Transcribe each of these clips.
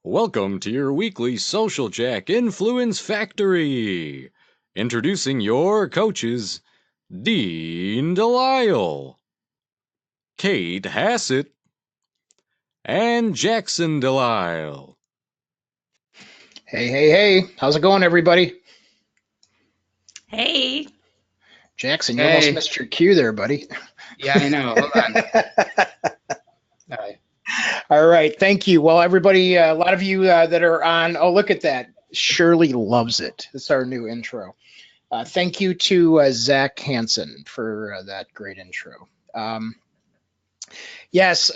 Welcome to your weekly Social Jack Influence Factory. Introducing your coaches, Dean Delisle, Kate Hassett, and Jackson Delisle. Hey, how's it going, everybody? Hey. Jackson, you almost Hey, missed your cue there, buddy. yeah, I know. Hold on. All right. All right, thank you. Well, everybody, a lot of you that are on, oh, look at that. Shirley loves it. It's our new intro. Thank you to Zach Hansen for that great intro. Yes,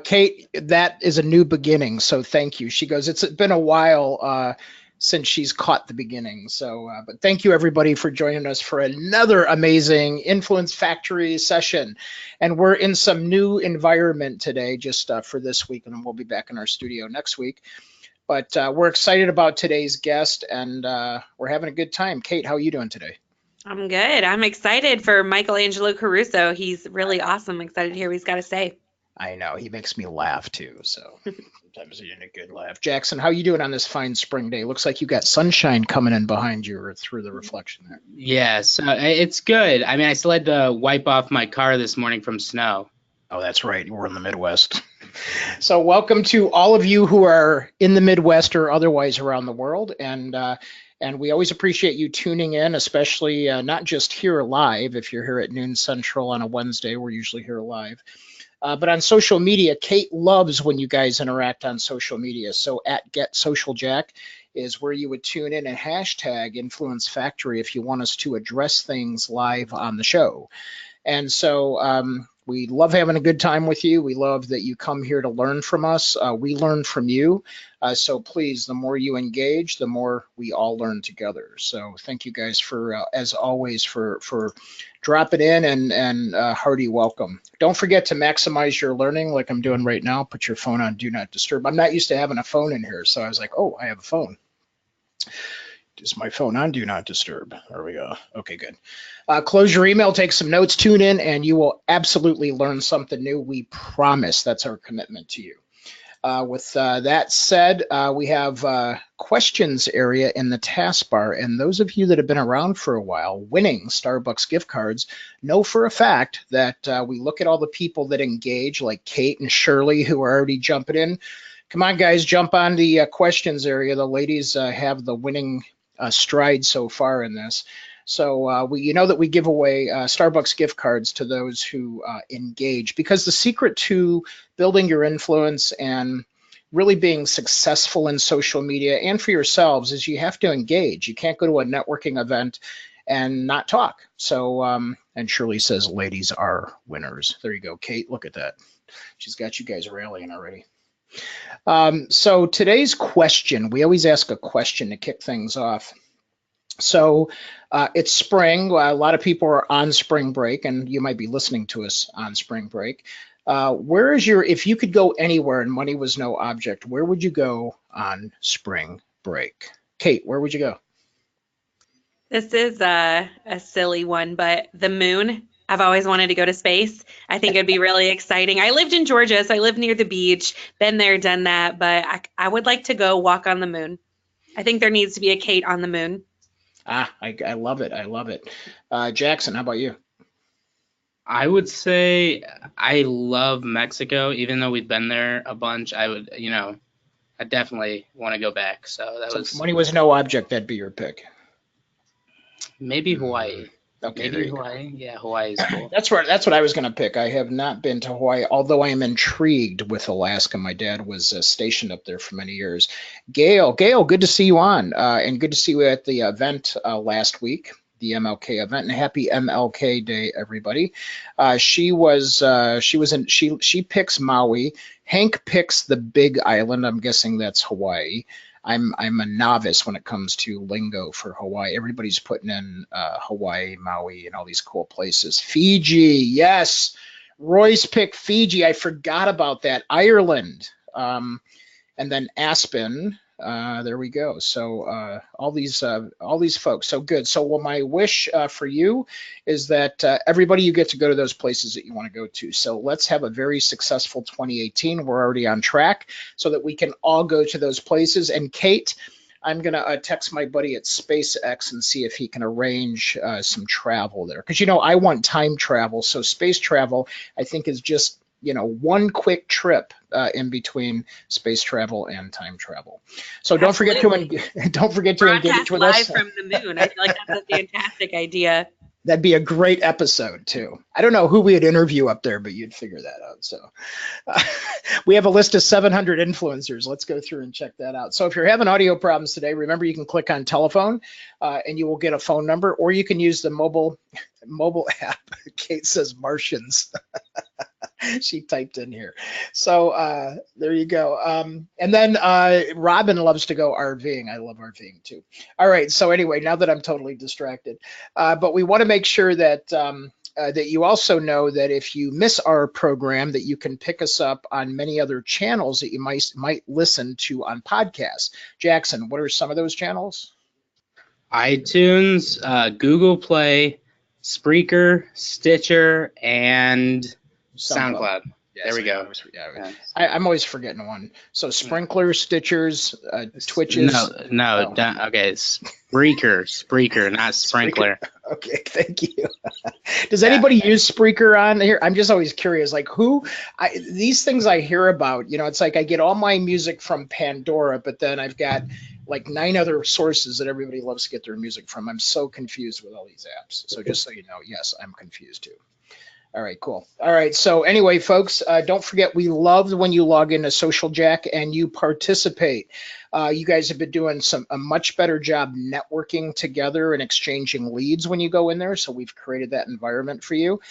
Kate, that is a new beginning, so thank you. She goes, it's been a while since she's caught the beginning. So, but thank you everybody for joining us for another amazing Influence Factory session. And we're in some new environment today, just for this week, and then we'll be back in our studio next week. But we're excited about today's guest, and we're having a good time. Kate, how are you doing today? I'm good. I'm excited for Angelo Caruso. He's really awesome. Excited to hear what he's got to say. I know he makes me laugh too. So sometimes he's in a good laugh. Jackson, how you doing on this fine spring day? Looks like you got sunshine coming in behind you or through the reflection there. Yeah, so it's good. I mean, I still had to wipe off my car this morning from snow. Oh, that's right. We're in the Midwest. So welcome to all of you who are in the Midwest or otherwise around the world. And we always appreciate you tuning in, especially not just here live. If you're here at noon Central on a Wednesday, we're usually here live. But on social media, Kate loves when you guys interact on social media. So at Get Social Jack is where you would tune in and hashtag Influence Factory if you want us to address things live on the show. And so we love having a good time with you. We love that you come here to learn from us. We learn from you. So please, the more you engage, the more we all learn together. So thank you guys for, as always, for dropping in and hearty welcome. Don't forget to maximize your learning like I'm doing right now. Put your phone on Do Not Disturb. I'm not used to having a phone in here, so I was like, oh, I have a phone. Is my phone on Do Not Disturb? There we go. Okay, good. Close your email, take some notes, tune in, and you will absolutely learn something new. We promise. That's our commitment to you. With that said, we have questions area in the taskbar, and those of you that have been around for a while, winning Starbucks gift cards, know for a fact that we look at all the people that engage, like Kate and Shirley, who are already jumping in. Come on, guys, jump on the questions area. The ladies have the winning stride so far in this. So you know that we give away Starbucks gift cards to those who engage, because the secret to building your influence and really being successful in social media and for yourselves is you have to engage. You can't go to a networking event and not talk. So, and Shirley says ladies are winners. There you go, Kate. Look at that. She's got you guys rallying already. So today's question, we always ask a question to kick things off. So it's spring. A lot of people are on spring break, and you might be listening to us on spring break. Where is your, if you could go anywhere and money was no object, where would you go on spring break? Kate, where would you go? This is a silly one, but the moon. I've always wanted to go to space. I think it'd be really exciting. I lived in Georgia, so I live near the beach. Been there, done that, but I would like to go walk on the moon. I think there needs to be a Kate on the moon. I love it. I love it. Jackson, how about you? I would say I love Mexico, even though we've been there a bunch. I definitely want to go back. So that So if was money was no object, that'd be your pick. maybe Hawaii. Okay, there Maybe you go. Hawaii. Yeah, Hawaii is cool. That's what I was going to pick. I have not been to Hawaii, although I am intrigued with Alaska. My dad was stationed up there for many years. Gail, good to see you on, and good to see you at the event last week, the MLK event. And happy MLK Day, everybody. She picks Maui. Hank picks the Big Island. I'm guessing that's Hawaii. I'm a novice when it comes to lingo for Hawaii. Everybody's putting in Hawaii, Maui, and all these cool places. Fiji, yes. Royce picked Fiji. I forgot about that. Ireland, and then Aspen. There we go. So all these folks. So good. So well, my wish for you is that everybody, you get to go to those places that you want to go to. So let's have a very successful 2018. We're already on track so that we can all go to those places. And Kate, I'm going to text my buddy at SpaceX and see if he can arrange some travel there. Because, I want time travel. So space travel, I think, is just, one quick trip in between space travel and time travel. So don't forget to engage with us. Broadcast live from the moon. I feel like that's a fantastic idea. That'd be a great episode too. I don't know who we'd interview up there, but you'd figure that out. So we have a list of 700 influencers. Let's go through and check that out. So if you're having audio problems today, remember you can click on telephone and you will get a phone number, or you can use the mobile app. Kate says Martians. She typed in here. So there you go. And then Robin loves to go RVing. I love RVing too. All right. So anyway, now that I'm totally distracted, but we want to make sure that that you also know that if you miss our program, that you can pick us up on many other channels that you might listen to on podcasts. Jackson, what are some of those channels? iTunes, Google Play, Spreaker, Stitcher, and SoundCloud. There we go. I'm always forgetting one. So Sprinkler, Stitchers, Twitches. No. Okay, Spreaker, not Sprinkler. Okay, thank you. Does anybody use Spreaker on here? I'm just always curious, like these things I hear about, it's like I get all my music from Pandora, but then I've got like 9 other sources that everybody loves to get their music from. I'm so confused with all these apps. So just so you know, yes, I'm confused too. All right, cool. All right, so anyway, folks, don't forget, we love when you log into Social Jack and you participate. You guys have been doing a much better job networking together and exchanging leads when you go in there, so we've created that environment for you.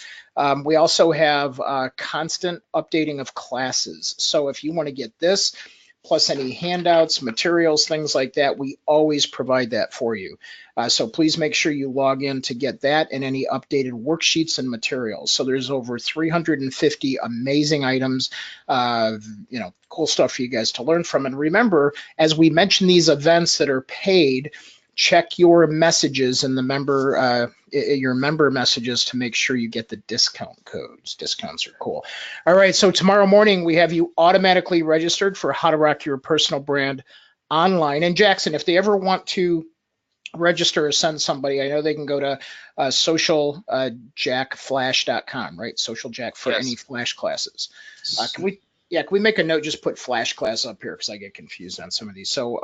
We also have constant updating of classes. So if you want to get this, plus any handouts, materials, things like that, we always provide that for you. So please make sure you log in to get that and any updated worksheets and materials. So there's over 350 amazing items, cool stuff for you guys to learn from. And remember, as we mention these events that are paid, check your messages in the your member messages to make sure you get the discount codes. Discounts are cool. All right, so tomorrow morning we have you automatically registered for How to Rock Your Personal Brand Online. And Jackson, if they ever want to register or send somebody, I know they can go to socialjackflash.com, right? Social Jack for any Flash classes. Can we make a note, just put Flash class up here because I get confused on some of these. So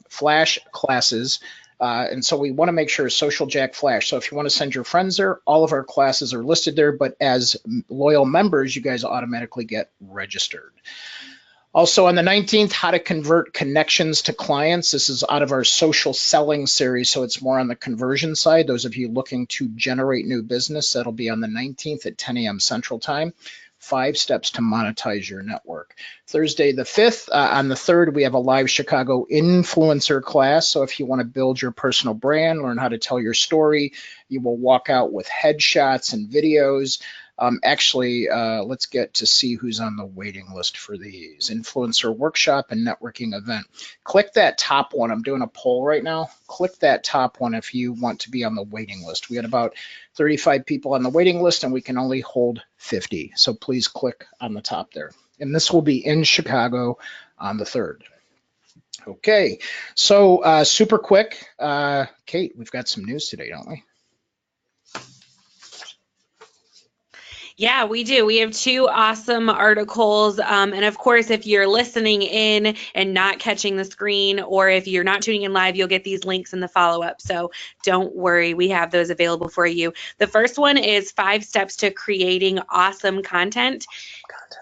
Flash classes. And so we want to make sure Social Jack Flash. So if you want to send your friends there, all of our classes are listed there, but as loyal members, you guys automatically get registered. Also on the 19th, how to convert connections to clients. This is out of our social selling series, so it's more on the conversion side. Those of you looking to generate new business, that'll be on the 19th at 10 a.m. Central Time. 5 steps to monetize your network. Thursday the 5th, on the 3rd, we have a live Chicago influencer class. So if you want to build your personal brand, learn how to tell your story, you will walk out with headshots and videos. Let's get to see who's on the waiting list for these. Influencer workshop and networking event. Click that top one. I'm doing a poll right now. Click that top one if you want to be on the waiting list. We had about 35 people on the waiting list and we can only hold 50. So please click on the top there. And this will be in Chicago on the 3rd. Okay, so super quick. Kate, we've got some news today, don't we? Yeah, we do. We have 2 awesome articles. And of course, if you're listening in and not catching the screen, or if you're not tuning in live, you'll get these links in the follow-up. So don't worry, we have those available for you. The first one is 5 steps to creating awesome content.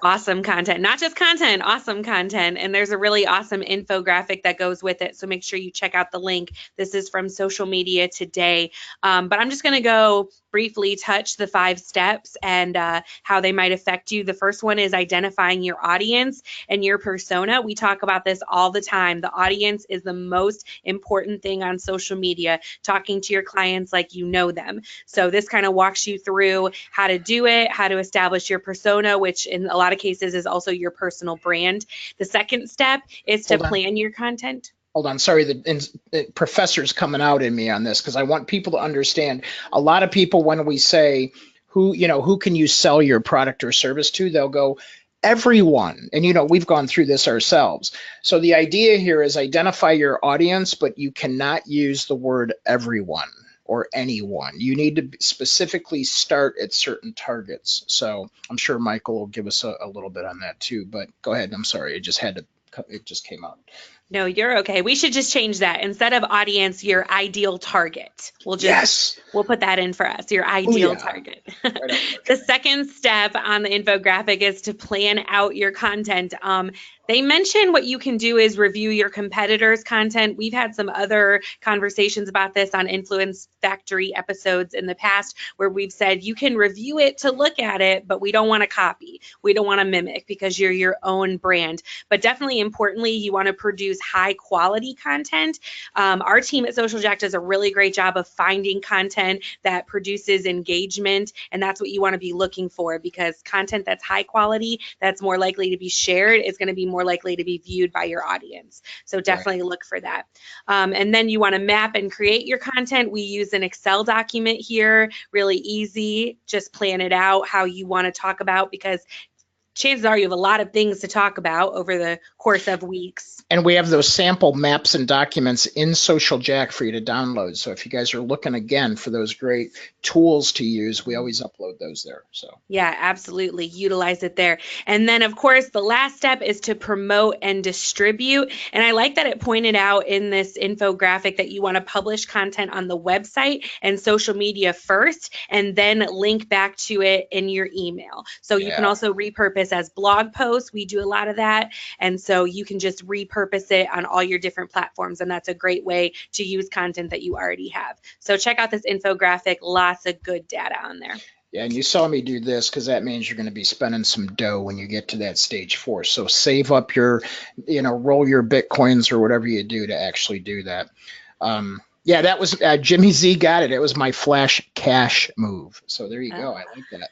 Awesome content, not just content, awesome content. And there's a really awesome infographic that goes with it. So make sure you check out the link. This is from Social Media Today. But I'm just going to go briefly touch the 5 steps and how they might affect you. The first one is identifying your audience and your persona. We talk about this all the time. The audience is the most important thing on social media, talking to your clients like you know them. So this kind of walks you through how to do it, how to establish your persona, which in a lot of cases is also your personal brand. The second step is to plan your content. hold on, sorry, the professor's coming out in me on this because I want people to understand. A lot of people, when we say who can you sell your product or service to, they'll go everyone. And we've gone through this ourselves. So the idea here is identify your audience, but you cannot use the word everyone or anyone. You need to specifically start at certain targets. So I'm sure Michael will give us a little bit on that too, but go ahead. I'm sorry, it just came out. No, you're okay. We should just change that. Instead of audience, your ideal target. Yes. We'll put that in for us, your ideal target. Right. The second step on the infographic is to plan out your content. They mention what you can do is review your competitors' content. We've had some other conversations about this on Influence Factory episodes in the past where we've said you can review it to look at it, but we don't want to copy. We don't want to mimic because you're your own brand. But definitely importantly, you want to produce high quality content. Our team at Social Jack does a really great job of finding content that produces engagement, and that's what you want to be looking for, because content that's high quality, that's more likely to be shared, is going to be more likely to be viewed by your audience. So definitely look for that. And then you want to map and create your content. We use an Excel document here, really easy. Just plan it out how you want to talk about, because chances are you have a lot of things to talk about over the course of weeks. And we have those sample maps and documents in Social Jack for you to download. So if you guys are looking again for those great tools to use, we always upload those there. So yeah, absolutely. Utilize it there. And then, of course, the last step is to promote and distribute. And I like that it pointed out in this infographic that you want to publish content on the website and social media first, and then link back to it in your email. So you can also repurpose as blog posts. We do a lot of that. And so you can just repurpose it on all your different platforms. And that's a great way to use content that you already have. So check out this infographic. Lots of good data on there. Yeah, and you saw me do this because that means you're going to be spending some dough when you get to that stage 4. So save up your, roll your Bitcoins or whatever you do to actually do that. Yeah, that was Jimmy Z got it. It was my flash cash move. So there you go. I like that.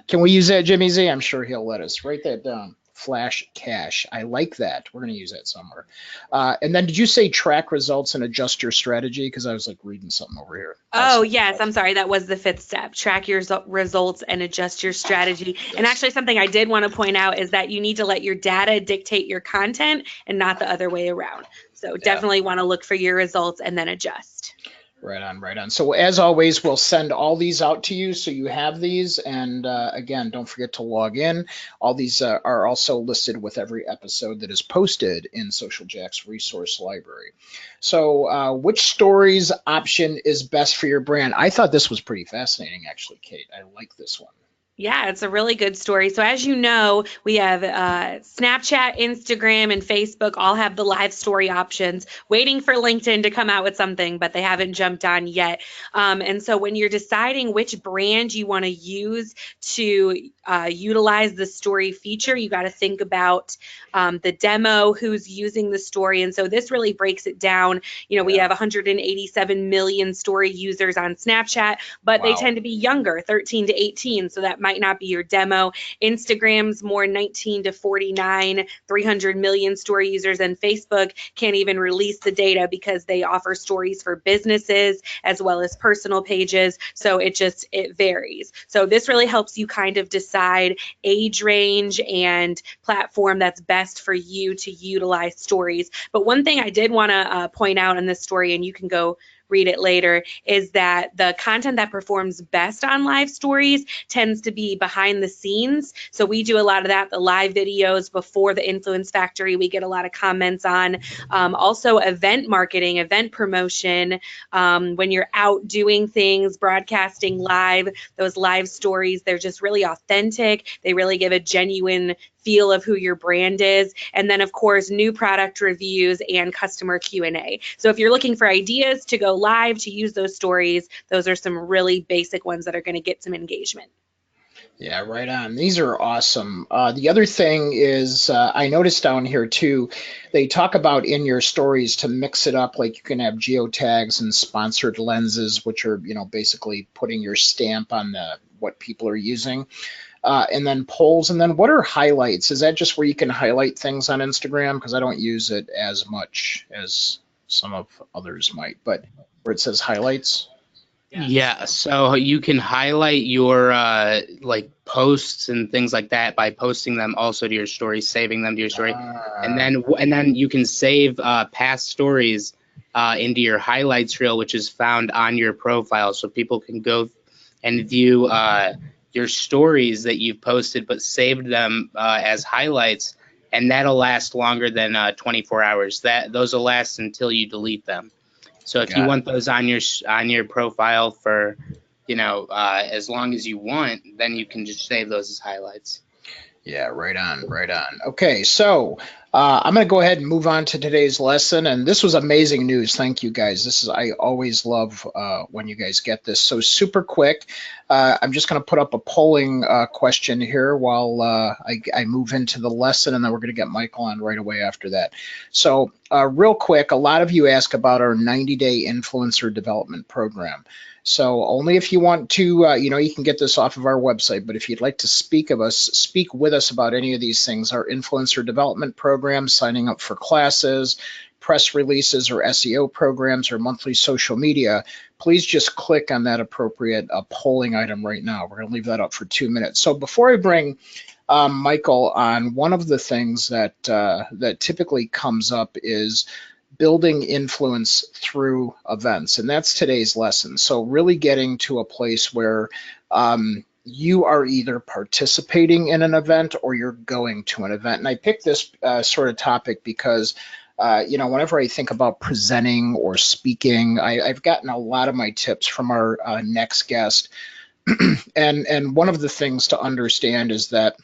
Can we use that, Jimmy Z? I'm sure he'll let us. Write that down. Flash cash. I like that. We're going to use that somewhere. And then did you say track results and adjust your strategy? Because I was like reading something over here. Oh, yes. I'm sorry. That was the 5th step. Track your results and adjust your strategy. Yes. And actually something I did want to point out is that you need to let your data dictate your content and not the other way around. So definitely want to look for your results and then adjust. Right on. So as always, we'll send all these out to you so you have these. And again, don't forget to log in. All these are also listed with every episode that is posted in Social Jack's resource library. So which stories option is best for your brand? I thought this was pretty fascinating, actually, Kate. I like this one. Yeah, it's a really good story. So as you know, we have Snapchat, Instagram, and Facebook all have the live story options, waiting for LinkedIn to come out with something, but they haven't jumped on yet. And so when you're deciding which brand you want to use to utilize the story feature, you got to think about the demo, who's using the story. And so this really breaks it down. We have 187 million story users on Snapchat, but they tend to be younger, 13 to 18. So that might not be your demo. Instagram's more 19 to 49, 300 million story users, and Facebook can't even release the data because they offer stories for businesses as well as personal pages. So it varies. So this really helps you kind of decide age range and platform that's best for you to utilize stories. But one thing I did want to point out in this story, and you can go read it later, is that the content that performs best on live stories tends to be behind the scenes. So we do a lot of that, the live videos before the Influence Factory, we get a lot of comments on. Also event marketing, event promotion, when you're out doing things, broadcasting live, those live stories, they're just really authentic. They really give a genuine feel of who your brand is. And then of course, new product reviews and customer Q&A. So if you're looking for ideas to go live to use those stories, those are some really basic ones that are going to get some engagement. Yeah, right on. These are awesome. The other thing is I noticed down here too, they talk about in your stories to mix it up, like you can have geotags and sponsored lenses, which are, basically putting your stamp on what people are using. and then polls, and then what are highlights? Is that just where you can highlight things on Instagram? Because I don't use it as much as some of others might, but where it says highlights. Yeah, so you can highlight your like posts and things like that by posting them also to your story, saving them to your story, and then you can save past stories into your highlights reel, which is found on your profile, so people can go and view your stories that you've posted, but saved them as highlights, and that'll last longer than 24 hours. Those will last until you delete them. So if you want those on your profile for, as long as you want, then you can just save those as highlights. Yeah, right on, right on. Okay, so I'm going to go ahead and move on to today's lesson. And this was amazing news. Thank you, guys. I always love when you guys get this. So super quick, I'm just going to put up a polling question here while I move into the lesson, and then we're going to get Michael on right away after that. So real quick, a lot of you ask about our 90-day influencer development program. So only if you want to, you can get this off of our website, but if you'd like to speak with us about any of these things, our influencer development program, signing up for classes, press releases or SEO programs or monthly social media, please just click on that appropriate polling item right now. We're going to leave that up for 2 minutes. So before I bring Michael on, one of the things that typically comes up is building influence through events, and that's today's lesson. So really getting to a place where you are either participating in an event or you're going to an event. And I picked this sort of topic because whenever I think about presenting or speaking, I've gotten a lot of my tips from our next guest. And one of the things to understand is that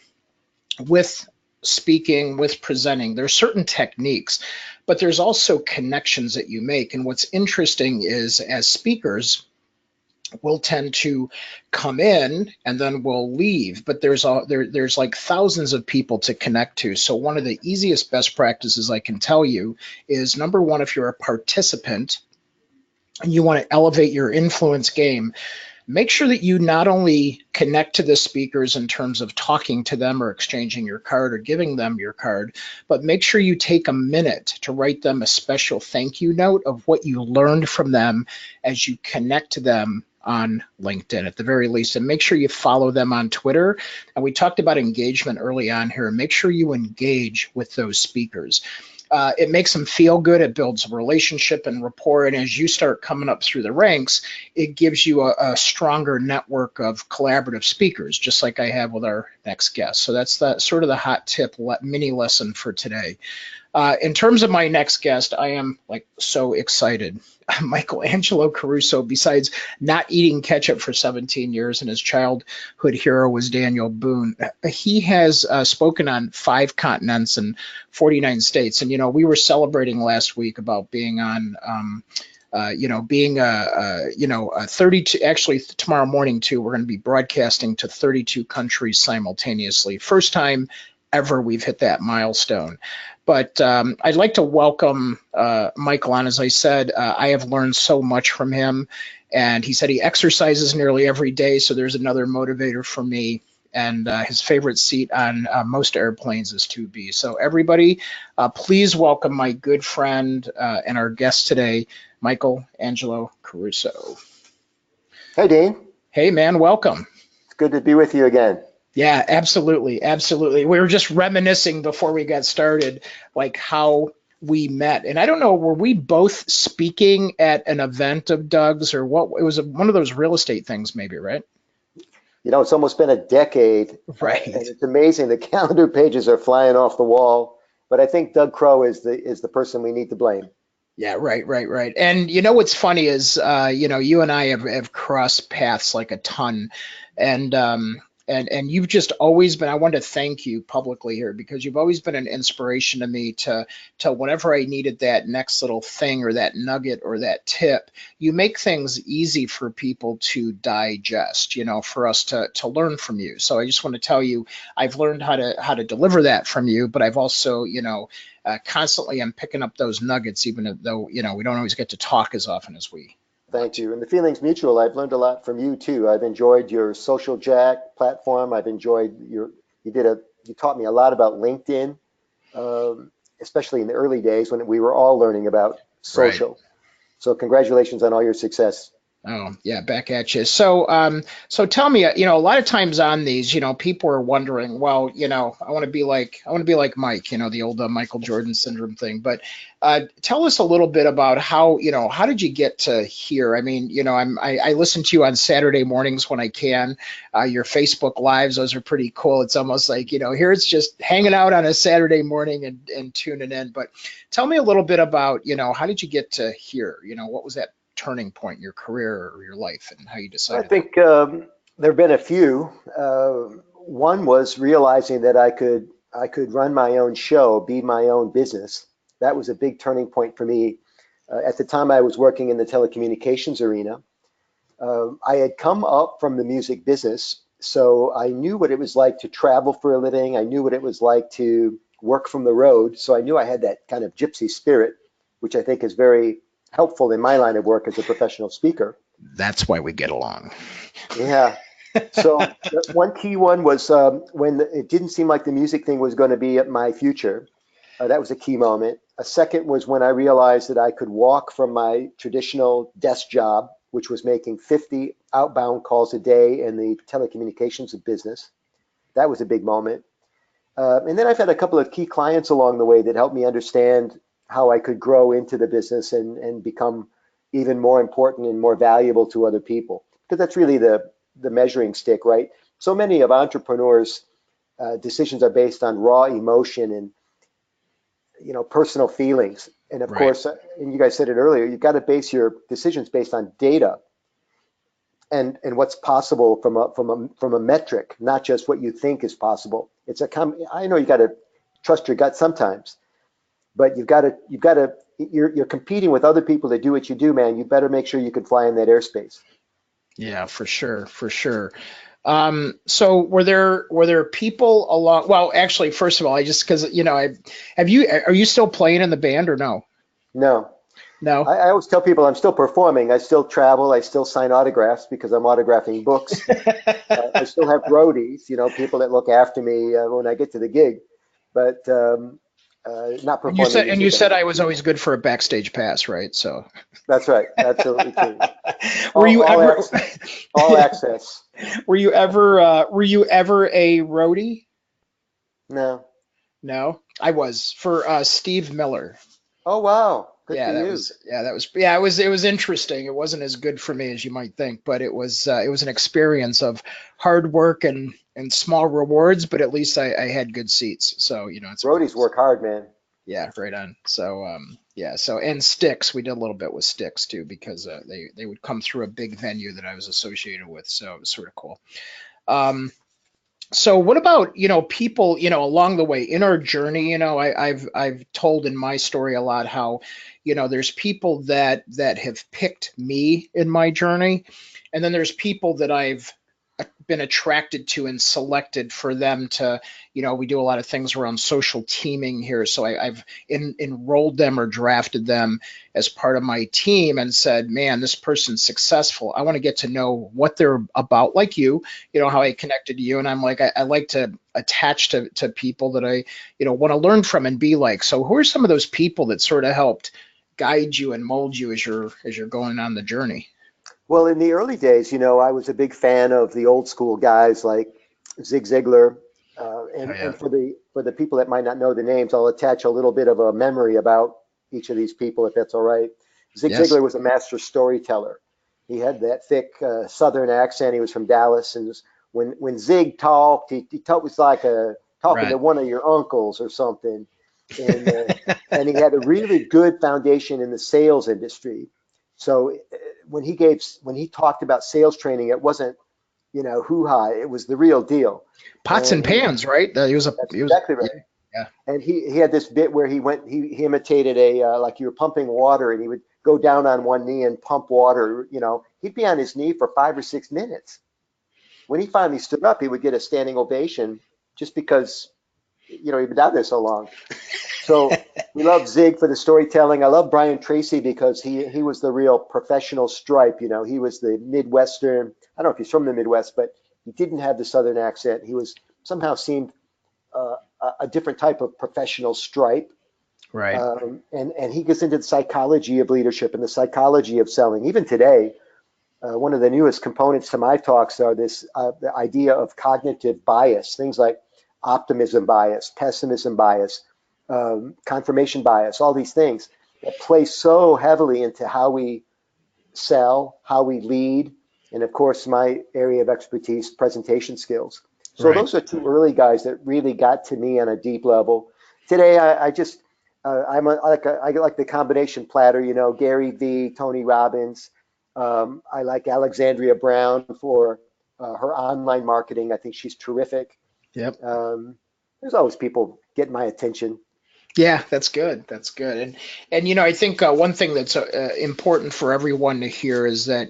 with speaking, with presenting, there's certain techniques, but there's also connections that you make. And what's interesting is, as speakers, we'll tend to come in and then we'll leave, but there's like thousands of people to connect to. So one of the easiest best practices I can tell you is, number one, if you're a participant and you want to elevate your influence game, make sure that you not only connect to the speakers in terms of talking to them or exchanging your card or giving them your card, but make sure you take a minute to write them a special thank you note of what you learned from them as you connect to them on LinkedIn at the very least, and make sure you follow them on Twitter. And we talked about engagement early on here. Make sure you engage with those speakers. It makes them feel good. It builds a relationship and rapport. And as you start coming up through the ranks, it gives you a stronger network of collaborative speakers, just like I have with our next guest. So that's sort of the hot tip mini lesson for today. In terms of my next guest, I am so excited. Michael Angelo Caruso, besides not eating ketchup for 17 years and his childhood hero was Daniel Boone, he has spoken on 5 continents and 49 states. And, we were celebrating last week about being on, being 32, actually tomorrow morning too, we're going to be broadcasting to 32 countries simultaneously. First time ever we've hit that milestone. But I'd like to welcome Michael on. As I said, I have learned so much from him, and he said he exercises nearly every day, so there's another motivator for me. And his favorite seat on most airplanes is 2B. So everybody, please welcome my good friend and our guest today, Michael Angelo Caruso. Hey, Dean. Hey, man, welcome. It's good to be with you again. Yeah, absolutely. Absolutely. We were just reminiscing before we got started, like how we met. And I don't know, were we both speaking at an event of Doug's or what? It was one of those real estate things maybe, right? It's almost been a decade. Right. And it's amazing. The calendar pages are flying off the wall. But I think Doug Crow is the person we need to blame. Yeah, right. And what's funny is, you and I have crossed paths like a ton. And you've just always been, I want to thank you publicly here, because you've always been an inspiration to me to whenever I needed that next little thing or that nugget or that tip. You make things easy for people to digest, for us to learn from you. So I just want to tell you, I've learned how to deliver that from you, but I've also, constantly I'm picking up those nuggets, even though, we don't always get to talk as often as we Thank you. And the feeling's mutual. I've learned a lot from you too. I've enjoyed your Social Jack platform. I've enjoyed you taught me a lot about LinkedIn, especially in the early days when we were all learning about Right. social. So congratulations on all your success. Oh, yeah, back at you. So tell me, a lot of times on these, people are wondering, well, I want to be like Mike, the old Michael Jordan syndrome thing. But tell us a little bit about how, how did you get to here? I mean, I listen to you on Saturday mornings when I can. Your Facebook lives, those are pretty cool. It's almost like, here it's just hanging out on a Saturday morning and tuning in. But tell me a little bit about, how did you get to here? What was that turning point in your career or your life and how you I decided that? think there have been a few. One was realizing that I could run my own show, be my own business. That was a big turning point for me. At the time, I was working in the telecommunications arena. I had come up from the music business, so I knew what it was like to travel for a living. I knew what it was like to work from the road. So I knew I had that kind of gypsy spirit, which I think is very helpful in my line of work as a professional speaker. That's why we get along. Yeah. So one key one was when it didn't seem like the music thing was going to be my future. That was a key moment. A second was when I realized that I could walk from my traditional desk job, which was making 50 outbound calls a day in the telecommunications business. That was a big moment. And then I've had a couple of key clients along the way that helped me understand how I could grow into the business and become even more important and more valuable to other people. Because that's really the measuring stick, right? So many of entrepreneurs' decisions are based on raw emotion and personal feelings. And of Right. course, and you guys said it earlier, you've got to base your decisions based on data and what's possible from a metric, not just what you think is possible. I know you got to trust your gut sometimes, but you're competing with other people that do what you do, man. You better make sure you can fly in that airspace. Yeah, for sure, for sure. So were there people along? Well, actually, first of all, I just because are you still playing in the band or no? No, No. I always tell people I'm still performing. I still travel. I still sign autographs because I'm autographing books. I still have roadies, people that look after me when I get to the gig, but not And you performing said and you music said anymore. I was always good for a backstage pass, right? So That's right. Absolutely true. were All, you all, ever ac- all access. were you ever a roadie? No. No, I was for Steve Miller. Oh, wow. Good for Yeah, that you. was yeah, that was yeah, it was interesting. It wasn't as good for me as you might think, but it was an experience of hard work and small rewards, but at least I had good seats. So, Roadies work hard, man. yeah, right on. So yeah, so and Sticks, we did a little bit with Sticks too because they would come through a big venue that I was associated with, so it was sort of cool. Um, so what about, people, along the way in our journey, I've told in my story a lot how, there's people that have picked me in my journey, and then there's people that I've been attracted to and selected for them to, we do a lot of things around social teaming here. So I've enrolled them or drafted them as part of my team and said, man, this person's successful. I want to get to know what they're about, like how I connected to you. And I'm like, I like to attach to people that I, want to learn from and be like. So who are some of those people that sort of helped guide you and mold you as you're going on the journey? Well, in the early days, I was a big fan of the old school guys like Zig Ziglar. Oh And yeah. for the people that might not know the names, I'll attach a little bit of a memory about each of these people, if that's all right. Zig Yes. Ziglar was a master storyteller. He had that thick Southern accent. He was from Dallas, and when Zig talked, he talked was like talking to Right. one of your uncles or something, and uh, and he had a really good foundation in the sales industry. So when he talked about sales training, it wasn't hoo ha. It was the real deal, Pots and and pans, right? that's He was, exactly yeah, right. yeah. And he had this bit where he imitated like you were pumping water, and he would go down on one knee and pump water. He'd be on his knee for 5 or 6 minutes. When he finally stood up, he would get a standing ovation just because he'd been down there so long. So we love Zig for the storytelling. I love Brian Tracy because he was the real professional stripe. You know, he was the Midwestern. I don't know if he's from the Midwest, but he didn't have the Southern accent. He was somehow seemed a different type of professional stripe. Right. And he gets into the psychology of leadership and the psychology of selling. Even today, one of the newest components to my talks are the idea of cognitive bias, things like optimism bias, pessimism bias, confirmation bias, all these things that play so heavily into how we sell, how we lead, and of course, my area of expertise, presentation skills. So Right. those are two early guys that really got to me on a deep level. Today, I just I like the combination platter. You know, Gary V, Tony Robbins. I like Alexandria Brown for her online marketing. I think she's terrific. Yep. There's always people getting my attention. Yeah, that's good. That's good. And I think one thing that's important for everyone to hear is that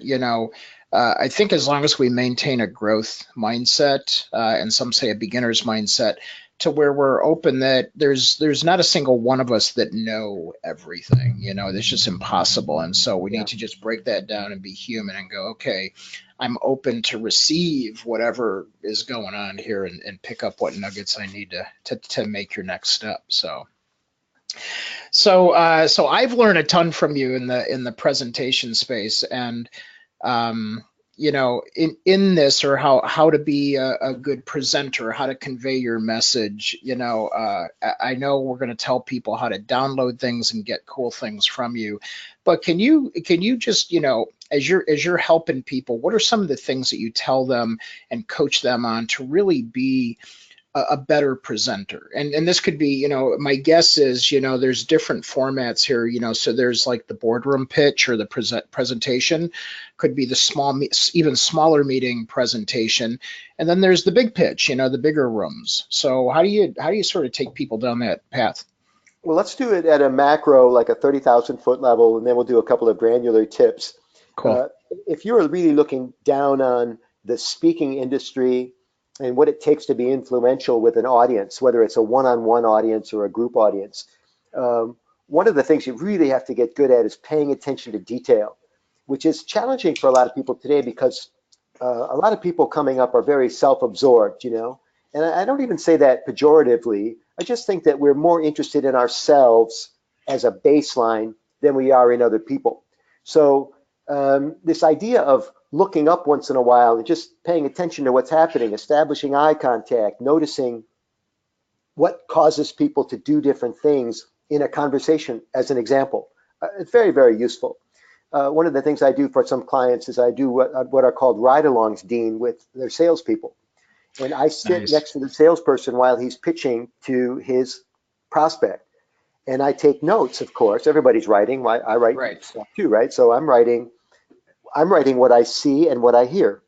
I think as long as we maintain a growth mindset, and some say a beginner's mindset, to where we're open that there's not a single one of us that know everything. That's just impossible. And so we Yeah. need to just break that down and be human and go, okay, I'm open to receive whatever is going on here and pick up what nuggets I need to make your next step. So I've learned a ton from you in the presentation space, and in this, or how to be a good presenter, how to convey your message. I know we're going to tell people how to download things and get cool things from you, but can you just as you're helping people, what are some of the things that you tell them and coach them on to really be a better presenter? And this could be, my guess is, there's different formats here, so there's like the boardroom pitch or the presentation, could be the even smaller meeting presentation, and then there's the big pitch, the bigger rooms. So how do you sort of take people down that path? Well, let's do it at a macro, like a 30,000 foot level, and then we'll do a couple of granular tips. Cool. If you're really looking down on the speaking industry and what it takes to be influential with an audience, whether it's a one-on-one audience or a group audience, one of the things you really have to get good at is paying attention to detail, which is challenging for a lot of people today because a lot of people coming up are very self-absorbed, and I don't even say that pejoratively. I just think that we're more interested in ourselves as a baseline than we are in other people. So this idea of looking up once in a while and just paying attention to what's happening, establishing eye contact, noticing what causes people to do different things in a conversation, as an example, it's very, very useful. One of the things I do for some clients is I do what are called ride-alongs, Dean, with their salespeople. And I sit Nice. next to the salesperson while he's pitching to his prospect. And I take notes, of course. Everybody's writing. I write Right. stuff too, right? So I'm writing what I see and what I hear.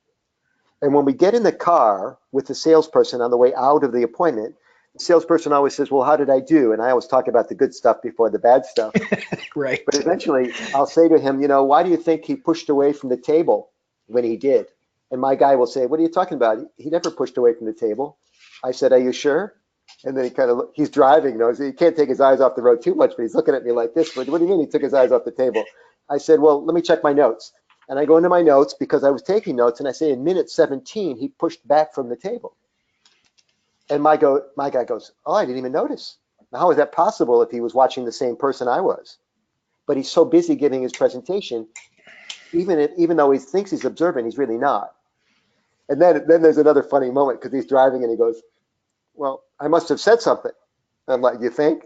And when we get in the car with the salesperson on the way out of the appointment, the salesperson always says, well, how did I do? And I always talk about the good stuff before the bad stuff. Right. But eventually I'll say to him, why do you think he pushed away from the table when he did? And my guy will say, what are you talking about? He never pushed away from the table. I said, are you sure? And then he's driving, so he can't take his eyes off the road too much, but he's looking at me like this. What do you mean he took his eyes off the table? I said, well, let me check my notes. And I go into my notes because I was taking notes, and I say in minute 17, he pushed back from the table. And my guy goes, oh, I didn't even notice. Now, how is that possible if he was watching the same person I was? But he's so busy giving his presentation, even though he thinks he's observant, he's really not. And then there's another funny moment because he's driving and he goes, well, I must have said something. I'm like, you think?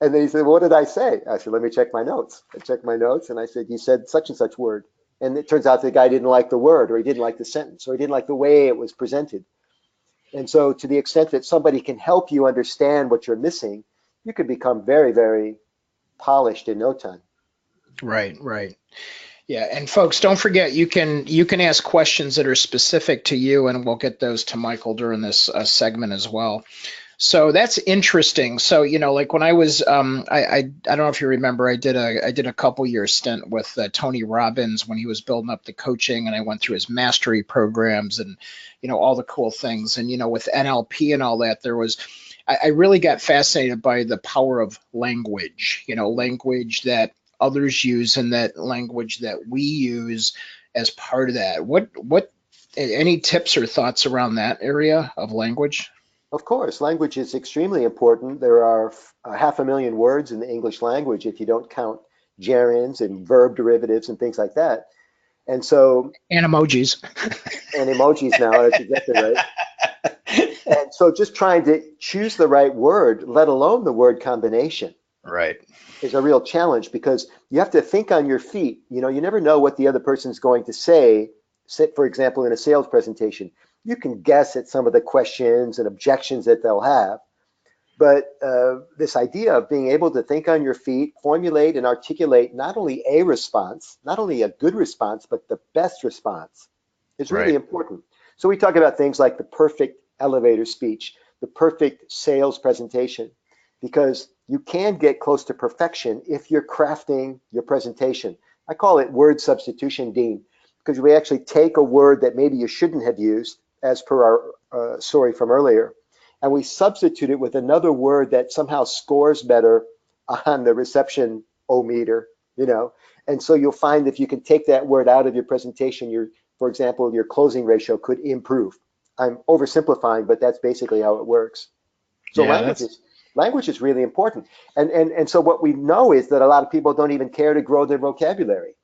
And then he said, well, what did I say? I said, let me check my notes. I checked my notes and I said, you said such and such word. And it turns out the guy didn't like the word, or he didn't like the sentence, or he didn't like the way it was presented. And so to the extent that somebody can help you understand what you're missing, you could become very, very polished in no time. Right. Yeah, and folks, don't forget you can ask questions that are specific to you, and we'll get those to Michael during this segment as well. So that's interesting. So like when I was, I don't know if you remember, I did a couple year stint with Tony Robbins when he was building up the coaching, and I went through his mastery programs and all the cool things. And with NLP and all that, there was I really got fascinated by the power of language, language that others use and that language that we use as part of that. Any tips or thoughts around that area of language? Of course, language is extremely important. There are 500,000 words in the English language if you don't count gerunds and verb derivatives and things like that. And so, And emojis. and emojis now, that's exactly right. And so just trying to choose the right word, let alone the word combination, Right. is a real challenge because you have to think on your feet. You never know what the other person's going to say, for example, in a sales presentation. You can guess at some of the questions and objections that they'll have. But this idea of being able to think on your feet, formulate and articulate not only a response, not only a good response, but the best response is really important. So we talk about things like the perfect elevator speech, the perfect sales presentation, because you can get close to perfection if you're crafting your presentation. I call it word substitution, Dean, because we actually take a word that maybe you shouldn't have used, as per our story from earlier, and we substitute it with another word that somehow scores better on the reception o-meter, and so you'll find if you can take that word out of your presentation, for example, your closing ratio could improve. I'm oversimplifying, but that's basically how it works. So language is really important. And so what we know is that a lot of people don't even care to grow their vocabulary,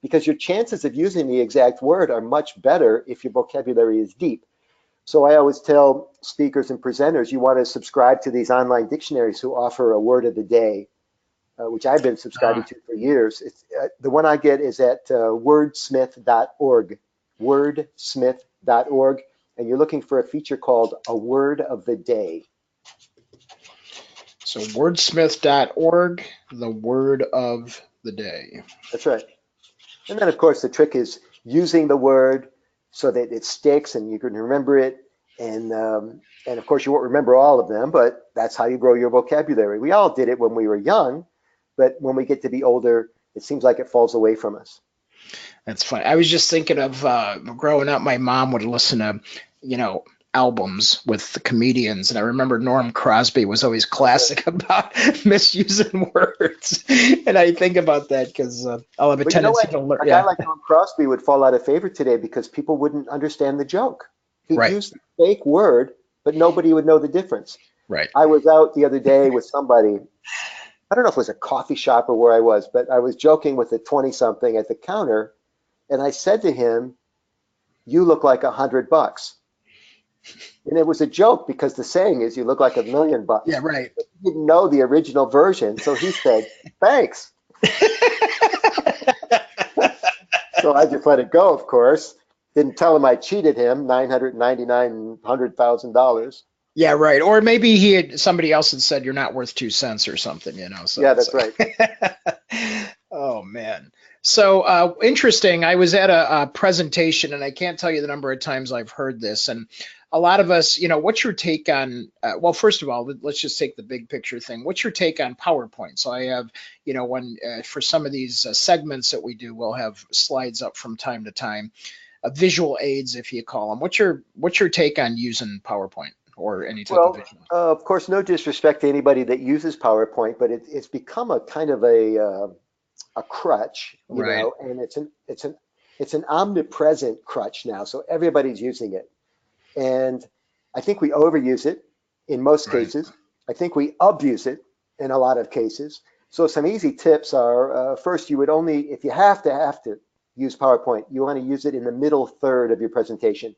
because your chances of using the exact word are much better if your vocabulary is deep. So I always tell speakers and presenters, you want to subscribe to these online dictionaries who offer a word of the day, which I've been subscribing to for years. The one I get is at wordsmith.org, wordsmith.org, and you're looking for a feature called a word of the day. So wordsmith.org, the word of the day. That's right. And then, of course, the trick is using the word so that it sticks and you can remember it. And of course, you won't remember all of them, but that's how you grow your vocabulary. We all did it when we were young, but when we get to be older, it seems like it falls away from us. That's funny. I was just thinking of growing up, my mom would listen to, albums with the comedians, and I remember Norm Crosby was always classic about misusing words, and I think about that because I'll have a tendency to learn. A guy like Norm Crosby would fall out of favor today because people wouldn't understand the joke. He'd use the fake word, but nobody would know the difference. Right. I was out the other day with somebody, I don't know if it was a coffee shop or where I was, but I was joking with a 20-something at the counter, and I said to him, "You look like $100." And it was a joke because the saying is you look like $1,000,000. Yeah, right. But he didn't know the original version, so he said, "Thanks." So I just let it go, of course. Didn't tell him I cheated him $999,000. Yeah, right. Or maybe somebody else had said you're not worth 2 cents or something, So, yeah, that's right. Oh man. So interesting. I was at a presentation, and I can't tell you the number of times I've heard this. And a lot of us, what's your take on? Well, first of all, let's just take the big picture thing. What's your take on PowerPoint? So I have, when for some of these segments that we do, we'll have slides up from time to time, visual aids, if you call them. What's your take on using PowerPoint or any type of visual? Of course, no disrespect to anybody that uses PowerPoint, but it's become a kind of a crutch, and it's an omnipresent crutch now. So everybody's using it, and I think we overuse it in most cases. I think we abuse it in a lot of cases. So some easy tips are: first, you would only, if you have to use PowerPoint, you want to use it in the middle third of your presentation.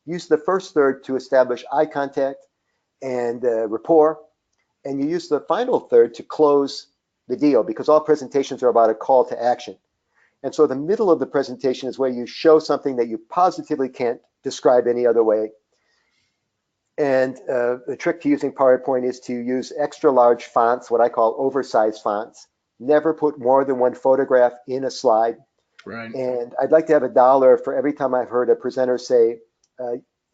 Use the first third to establish eye contact and rapport, and you use the final third to close the deal, because all presentations are about a call to action. And so the middle of the presentation is where you show something that you positively can't describe any other way. And the trick to using PowerPoint is to use extra large fonts, what I call oversized fonts. Never put more than one photograph in a slide. Right. And I'd like to have $1 for every time I've heard a presenter say,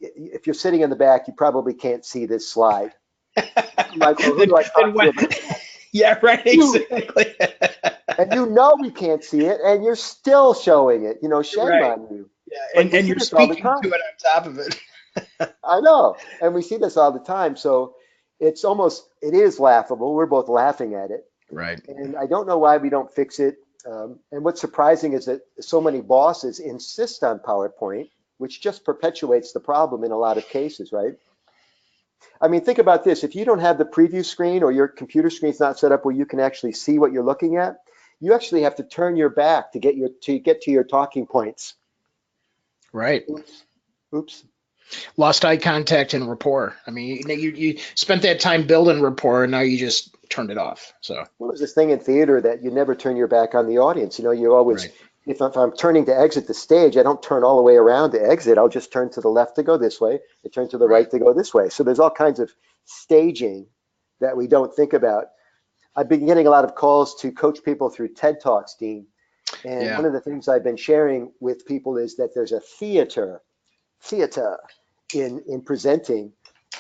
if you're sitting in the back, you probably can't see this slide. Like, well, who do I talk to about that? Yeah, right, exactly. And we can't see it, and you're still showing it. Shame on you. Yeah, and you're speaking to it on top of it. I know, and we see this all the time. So it is laughable. We're both laughing at it. Right. And I don't know why we don't fix it. And what's surprising is that so many bosses insist on PowerPoint, which just perpetuates the problem in a lot of cases, right? I mean, think about this. If you don't have the preview screen or your computer screen's not set up where you can actually see what you're looking at, you actually have to turn your back to get to your talking points. Right. Oops. Oops. Lost eye contact and rapport. I mean, you spent that time building rapport, and now you just turned it off. So. Well, there's this thing in theater that you never turn your back on the audience. You know, you always, Right. if I'm turning to exit the stage, I don't turn all the way around to exit. I'll just turn to the left to go this way, and turn to the right to go this way. So there's all kinds of staging that we don't think about. I've been getting a lot of calls to coach people through TED Talks, Dean. And Yeah. one of the things I've been sharing with people is that there's a theater in presenting.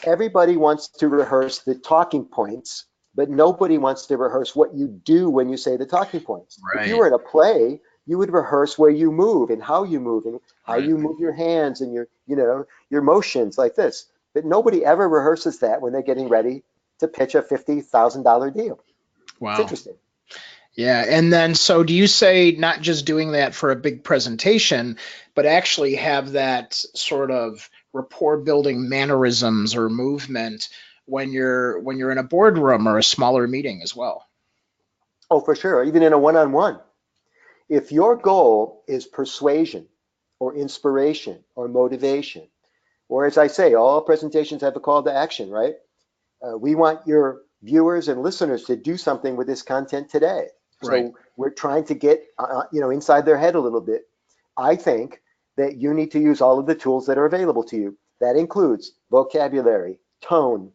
Everybody wants to rehearse the talking points, but nobody wants to rehearse what you do when you say the talking points. If you Right. were in a play, you would rehearse where you move and how you move and how Right. you move your hands and your motions like this. But nobody ever rehearses that when they're getting ready to pitch a $50,000 deal. It's Wow. interesting. Yeah. And then, so do you say not just doing that for a big presentation, but actually have that sort of rapport building mannerisms or movement when you're in a boardroom or a smaller meeting as well? Oh, for sure. Even in a one-on-one. If your goal is persuasion or inspiration or motivation, or as I say, all presentations have a call to action, right? We want your viewers and listeners to do something with this content today. Right. So we're trying to get inside their head a little bit. I think that you need to use all of the tools that are available to you. That includes vocabulary, tone,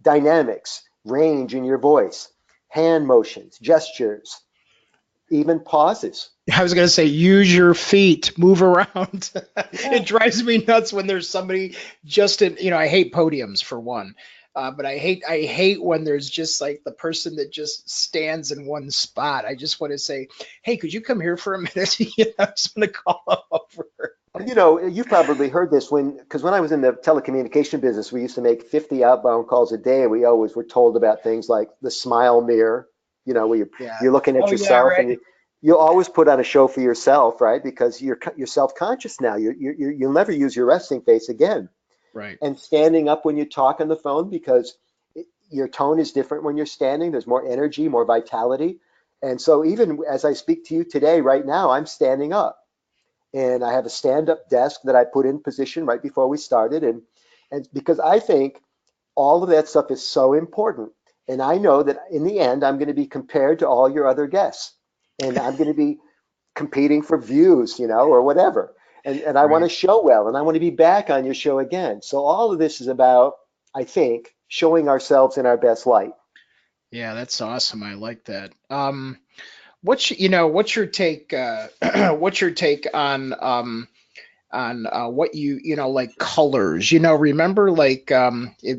dynamics, range in your voice, hand motions, gestures, even pauses. I was going to say, use your feet, move around. Yeah. It drives me nuts when there's somebody just I hate podiums for one. But I hate when there's just like the person that just stands in one spot. I just want to say, hey, could you come here for a minute? I just want to call them over. You've probably heard this because when I was in the telecommunication business, we used to make 50 outbound calls a day. And we always were told about things like the smile mirror, where Yeah. you're looking at Oh, yeah, yourself right. and you'll always put on a show for yourself, right? Because you're self-conscious now. You'll never use your resting face again. Right. And standing up when you talk on the phone because your tone is different when you're standing. There's more energy, more vitality. And so even as I speak to you today, right now, I'm standing up. And I have a stand-up desk that I put in position right before we started. And because I think all of that stuff is so important. And I know that in the end, I'm going to be compared to all your other guests. And I'm going to be competing for views, or whatever. And I want Right. to show well, and I want to be back on your show again. So all of this is about, I think, showing ourselves in our best light. Yeah, that's awesome. I like that. What's your take? What's your take on what like colors? Remember like I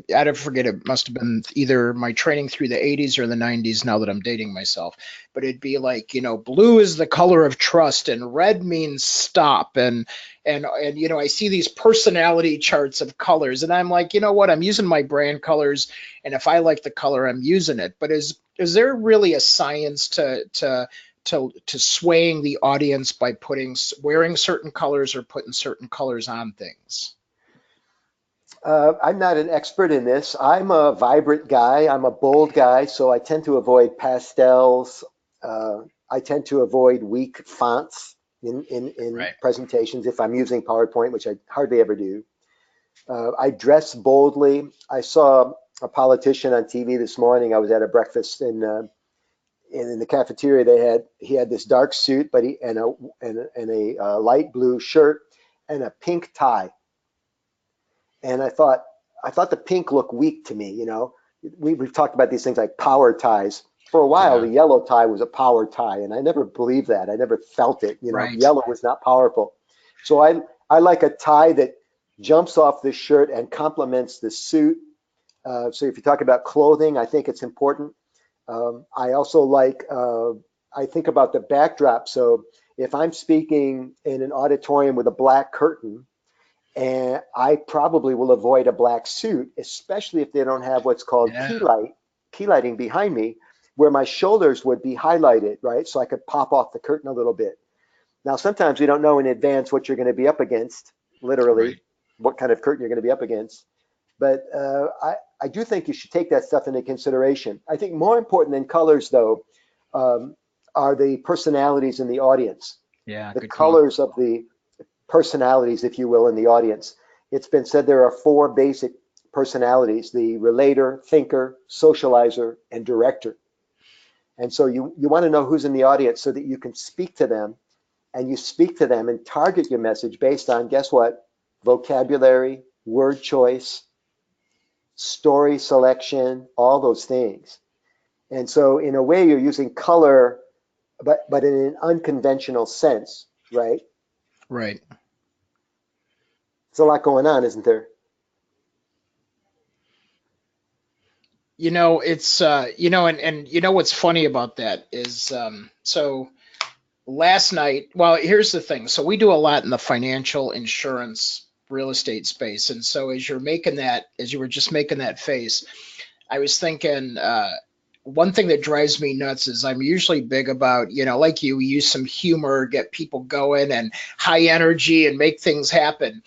don't forget, it must have been either my training through the 80s or the 90s. Now that I'm dating myself, but it'd be like blue is the color of trust and red means stop and I see these personality charts of colors and I'm like, what, I'm using my brand colors, and if I like the color, I'm using it. But is there really a science to swaying the audience by wearing certain colors or putting certain colors on things? I'm not an expert in this. I'm a vibrant guy. I'm a bold guy, so I tend to avoid pastels. I tend to avoid weak fonts in Right. presentations if I'm using PowerPoint, which I hardly ever do. I dress boldly. I saw a politician on TV this morning. I was at a breakfast in the cafeteria. He had this dark suit, but he and a light blue shirt and a pink tie. And I thought the pink looked weak to me. We've talked about these things like power ties. For a while, Yeah. the yellow tie was a power tie, and I never believed that. I never felt it. Right. Yellow was not powerful. So I like a tie that jumps off the shirt and complements the suit. So if you talk about clothing, I think it's important. I also I think about the backdrop. So if I'm speaking in an auditorium with a black curtain, And I probably will avoid a black suit, especially if they don't have what's called Yeah. key lighting behind me, where my shoulders would be highlighted, right? So I could pop off the curtain a little bit. Now, sometimes we don't know in advance what you're going to be up against, literally, Right. what kind of curtain you're going to be up against. But I do think you should take that stuff into consideration. I think more important than colors, though, um, are the personalities in the audience, Yeah, the good call. colors of the personalities, if you will, in the audience. It's been said there are 4 basic personalities: the relator, thinker, socializer, and director. And so you want to know who's in the audience so that you can speak to them, and you speak to them and target your message based on, guess what? Vocabulary, word choice, story selection, all those things. And so in a way you're using color, but in an unconventional sense, right? Right. There's a lot going on, isn't there? It's and what's funny about that is so last night, well, here's the thing. So we do a lot in the financial, insurance, real estate space. And so as you were just making that face, I was thinking, one thing that drives me nuts is I'm usually big about, like you, use some humor, get people going and high energy and make things happen.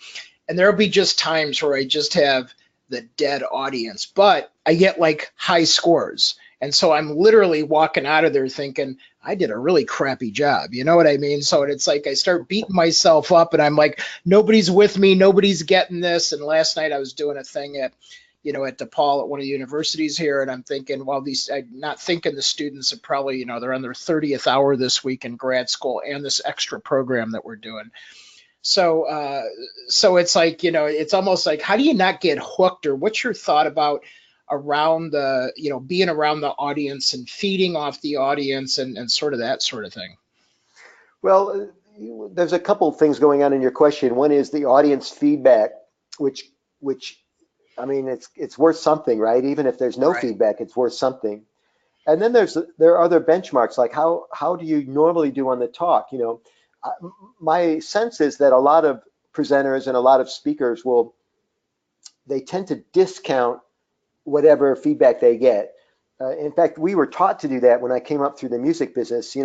And there'll be just times where I just have the dead audience, but I get like high scores. And so I'm literally walking out of there thinking, I did a really crappy job. You know what I mean? So it's like I start beating myself up and I'm like, nobody's with me, nobody's getting this. And last night I was doing a thing at DePaul at one of the universities here, and I'm thinking, well, I'm not thinking the students are probably, they're on their 30th hour this week in grad school and this extra program that we're doing. So it's like, it's almost like, how do you not get hooked, or what's your thought about around being around the audience and feeding off the audience and sort of that sort of thing? Well, there's a couple of things going on in your question. One is the audience feedback, which I mean, it's worth something, right? Even if there's no Right. feedback, it's worth something. And then there are other benchmarks, like how do you normally do on the talk? My sense is that a lot of presenters and a lot of speakers they tend to discount whatever feedback they get. In fact, we were taught to do that when I came up through the music business.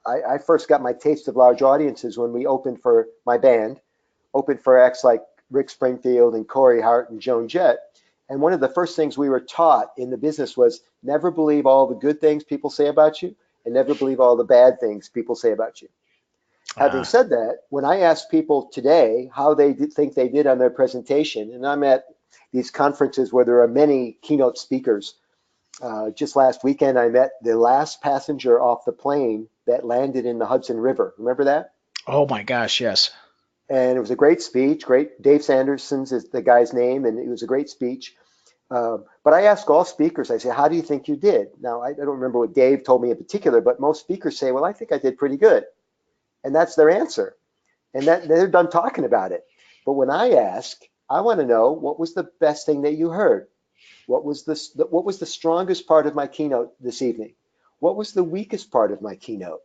I first got my taste of large audiences when we opened for my band, opened for acts like Rick Springfield and Corey Hart and Joan Jett. And one of the first things we were taught in the business was never believe all the good things people say about you and never believe all the bad things people say about you. Having said that, when I ask people today how they think they did on their presentation, and I'm at these conferences where there are many keynote speakers. Just last weekend, I met the last passenger off the plane that landed in the Hudson River. Remember that? Oh my gosh, yes. And it was a great speech. Great. Dave Sanderson's is the guy's name, and it was a great speech. But I ask all speakers, I say, how do you think you did? Now, I don't remember what Dave told me in particular, but most speakers say, well, I think I did pretty good. And that's their answer. And that they're done talking about it. But when I ask, I want to know, what was the best thing that you heard? What was the strongest part of my keynote this evening? What was the weakest part of my keynote?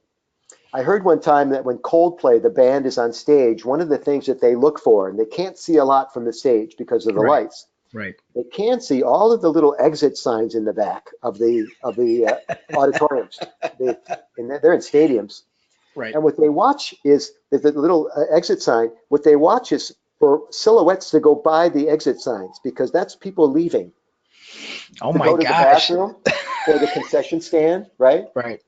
I heard one time that when Coldplay, the band, is on stage, one of the things that they look for, and they can't see a lot from the stage because of the Right. lights, Right. they can see all of the little exit signs in the back of the auditoriums. They're in stadiums. Right. And what they watch is the little exit sign. What they watch is for silhouettes to go by the exit signs, because that's people leaving Oh to my go to the gosh. bathroom or the concession stand, right? Right.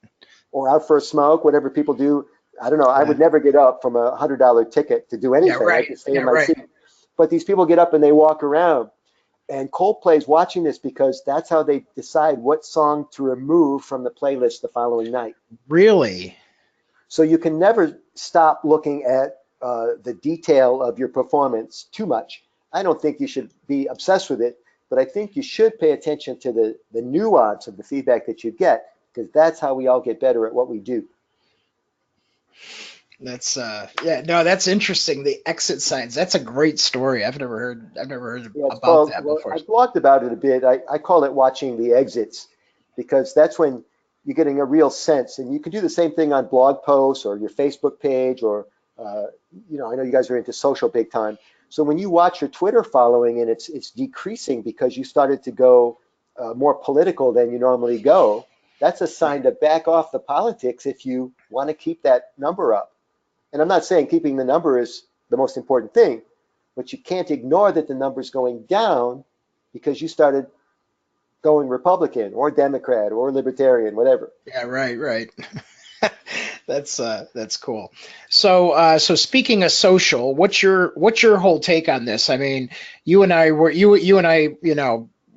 Or out for a smoke, whatever people do. I don't know. I Yeah. would never get up from $100 ticket to do anything. I Right. just stay Yeah, in my right. seat. But these people get up and they walk around. And Coldplay's watching this because that's how they decide what song to remove from the playlist the following night. Really? So you can never stop looking at the detail of your performance too much. I don't think you should be obsessed with it, but I think you should pay attention to the nuance of the feedback that you get, because that's how we all get better at what we do. That's that's interesting. The exit signs. That's a great story. I've never heard Yeah, it's about called, that well, before. I blogged about it a bit. I call it watching the exits, because that's when you're getting a real sense. And you can do the same thing on blog posts or your Facebook page, or, I know you guys are into social big time. So when you watch your Twitter following and it's decreasing because you started to go more political than you normally go, that's a sign to back off the politics if you want to keep that number up. And I'm not saying keeping the number is the most important thing, but you can't ignore that the number's going down because you started going Republican or Democrat or Libertarian, whatever. Yeah, right. That's cool. So speaking of social, what's your whole take on this? I mean, you and I,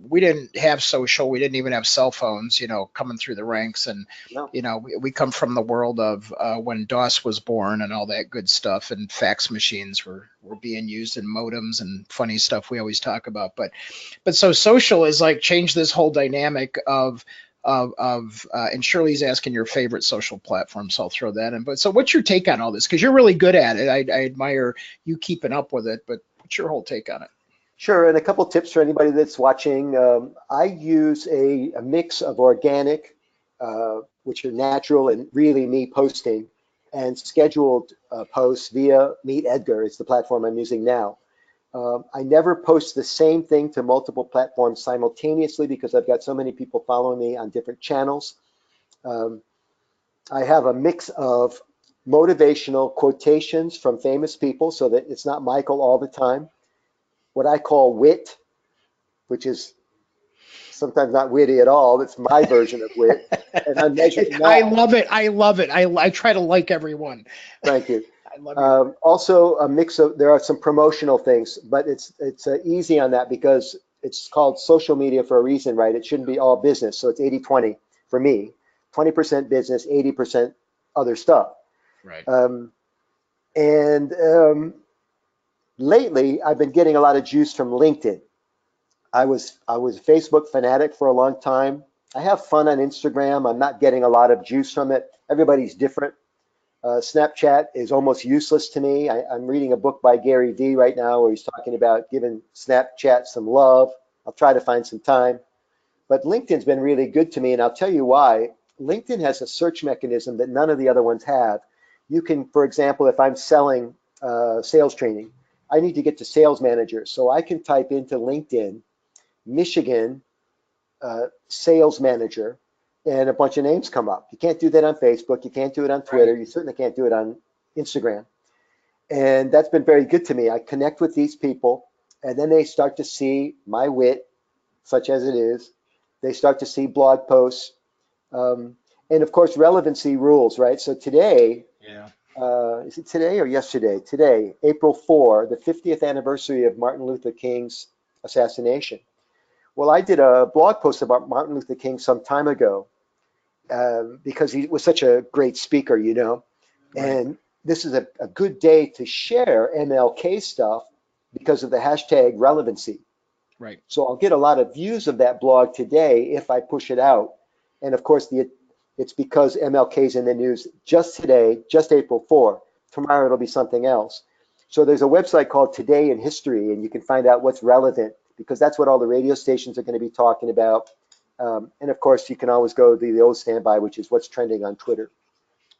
we didn't have social, we didn't even have cell phones, coming through the ranks, and No. we come from the world of when DOS was born and all that good stuff, and fax machines were being used, and modems and funny stuff we always talk about. But so social is like changed this whole dynamic of and Shirley's asking your favorite social platform, so I'll throw that in. But so what's your take on all this? Because you're really good at it. I admire you keeping up with it, but what's your whole take on it? Sure, and a couple tips for anybody that's watching. I use a mix of organic, which are natural and really me posting, and scheduled posts via Meet Edgar. It's the platform I'm using now. I never post the same thing to multiple platforms simultaneously because I've got so many people following me on different channels. I have a mix of motivational quotations from famous people so that it's not Michael all the time. What I call wit, which is sometimes not witty at all. It's my version of wit, and I'm measuring I that. love it. I love it. I try to like everyone. Thank you. I love you. Also, a mix of, there are some promotional things, but it's easy on that because it's called social media for a reason, right? It shouldn't be all business. So it's 80-20 for me, 20% business, 80% other stuff. Right. And lately, I've been getting a lot of juice from LinkedIn. I was a Facebook fanatic for a long time. I have fun on Instagram. I'm not getting a lot of juice from it. Everybody's different. Snapchat is almost useless to me. I'm reading a book by Gary Vee right now where he's talking about giving Snapchat some love. I'll try to find some time. But LinkedIn's been really good to me, and I'll tell you why. LinkedIn has a search mechanism that none of the other ones have. You can, for example, if I'm selling sales training, I need to get to sales managers. So I can type into LinkedIn, Michigan sales manager, and a bunch of names come up. You can't do that on Facebook. You can't do it on Twitter. Right. You certainly can't do it on Instagram. And that's been very good to me. I connect with these people, and then they start to see my wit, such as it is. They start to see blog posts. And of course, relevancy rules, right? So today, Yeah. is it today or yesterday? Today, April 4, the 50th anniversary of Martin Luther King's assassination. Well, I did a blog post about Martin Luther King some time ago because he was such a great speaker, Right. And this is a good day to share MLK stuff because of the hashtag relevancy. Right. So I'll get a lot of views of that blog today if I push it out. And of course, it's because MLK's in the news just today, just April 4. Tomorrow it'll be something else. So there's a website called Today in History, and you can find out what's relevant because that's what all the radio stations are going to be talking about. And of course, you can always go to the old standby, which is what's trending on Twitter.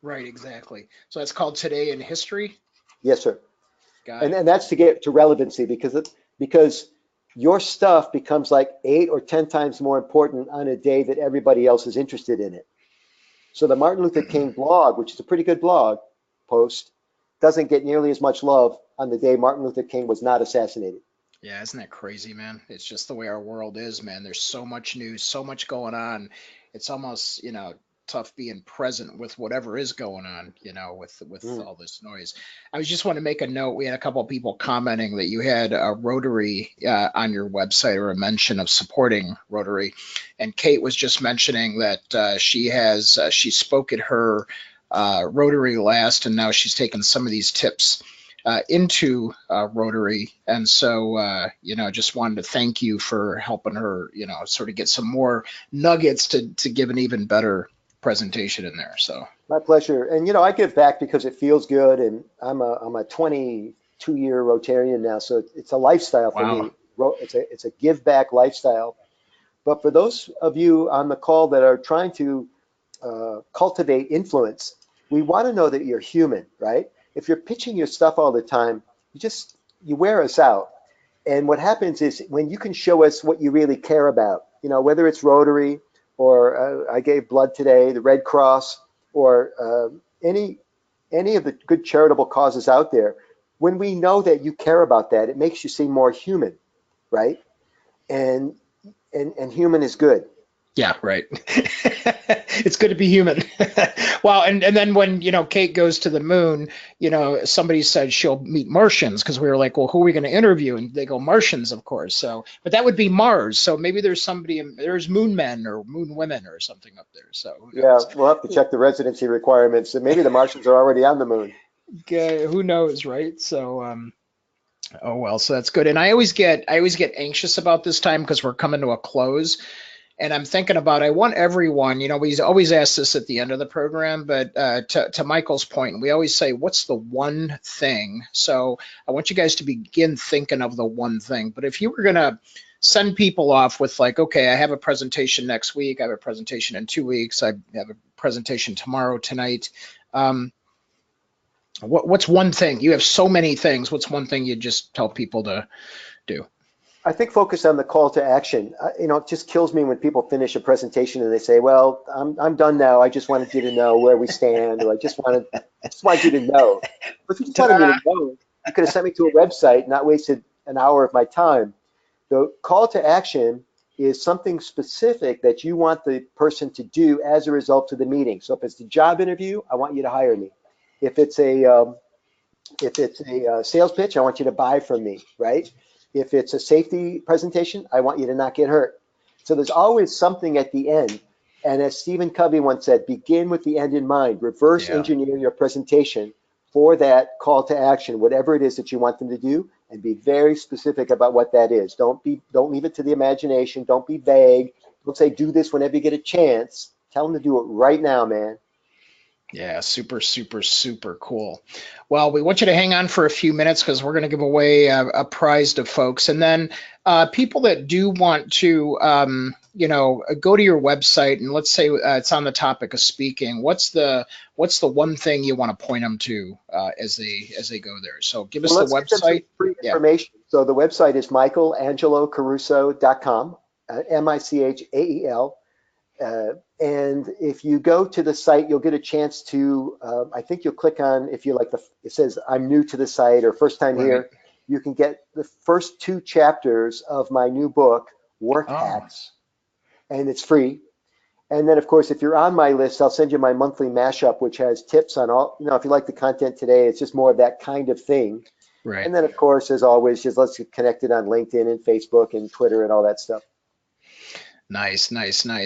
Right. Exactly. So that's called Today in History. Yes, sir. Got And it. that's to get to relevancy because your stuff becomes like 8 or 10 times more important on a day that everybody else is interested in it. So the Martin Luther King blog, which is a pretty good blog post, doesn't get nearly as much love on the day Martin Luther King was not assassinated. Yeah, isn't that crazy, man? It's just the way our world is, man. There's so much news, so much going on. It's almost, tough being present with whatever is going on, with Mm. all this noise. I was just want to make a note. We had a couple of people commenting that you had a Rotary on your website or a mention of supporting Rotary, and Kate was just mentioning that she spoke at her Rotary last, and now she's taken some of these tips into Rotary. And so, just wanted to thank you for helping her, sort of get some more nuggets to give an even better presentation in there. So My pleasure. And I give back because it feels good, and I'm a 22-year Rotarian now, so it's a lifestyle for wow. me. It's a give back lifestyle. But for those of you on the call that are trying to cultivate influence, we want to know that you're human, right? If you're pitching your stuff all the time, you wear us out. And what happens is when you can show us what you really care about, whether it's Rotary or I gave blood today, the Red Cross, or any of the good charitable causes out there, when we know that you care about that, it makes you seem more human, right? And human is good. Yeah, right. It's good to be human. Well, and then when, Kate goes to the moon, somebody said she'll meet Martians because we were like, well, who are we going to interview? And they go, Martians, of course. So, but that would be Mars. So maybe there's there's moon men or moon women or something up there. So who Yeah, knows? we'll have to check the residency requirements. And maybe the Martians are already on the moon. Who knows, right? So, oh well, so that's good. And I always get anxious about this time because we're coming to a close. And I'm thinking about, I want everyone, we always ask this at the end of the program, but to Michael's point, we always say, what's the one thing? So I want you guys to begin thinking of the one thing. But if you were going to send people off with like, okay, I have a presentation next week, I have a presentation in 2 weeks, I have a presentation tomorrow, tonight. What's one thing? You have so many things. What's one thing you just tell people to do? I think focus on the call to action. It just kills me when people finish a presentation and they say, "Well, I'm done now. I just wanted you to know where we stand, or I just wanted you to know." But if you just wanted me to know, you could have sent me to a website, not wasted an hour of my time. The call to action is something specific that you want the person to do as a result of the meeting. So if it's the job interview, I want you to hire me. If it's a sales pitch, I want you to buy from me, right? If it's a safety presentation, I want you to not get hurt. So there's always something at the end. And as Stephen Covey once said, begin with the end in mind. Reverse engineer your presentation for that call to action, whatever it is that you want them to do, and be very specific about what that is. Don't leave it to the imagination. Don't be vague. Don't say do this whenever you get a chance. Tell them to do it right now, man. Yeah, super, super, super cool. Well, we want you to hang on for a few minutes because we're going to give away a prize to folks. And then people that do want to, go to your website and let's say it's on the topic of speaking. What's the one thing you want to point them to as they go there? So give us the Let's give them some website. free information. So the website is michaelangelocaruso.com, Michael. And if you go to the site, you'll get a chance to, I think you'll click on, if you like, it says I'm new to the site or first time here, you can get the first 2 chapters of my new book, Work Hacks, and it's free. And then, of course, if you're on my list, I'll send you my monthly mashup, which has tips on all, if you like the content today, it's just more of that kind of thing. Right. And then, of course, as always, just let's get connected on LinkedIn and Facebook and Twitter and all that stuff. Nice.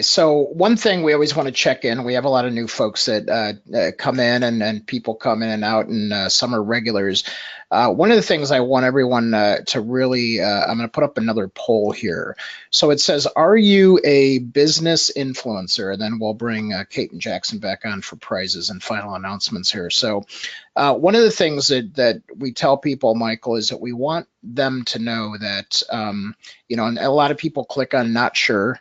So one thing we always want to check in, we have a lot of new folks that come in and people come in and out, and some are regulars. One of the things I want everyone to really, I'm going to put up another poll here. So it says, are you a business influencer? And then we'll bring Kate and Jackson back on for prizes and final announcements here. So one of the things that we tell people, Michael, is that we want them to know that, and a lot of people click on not sure.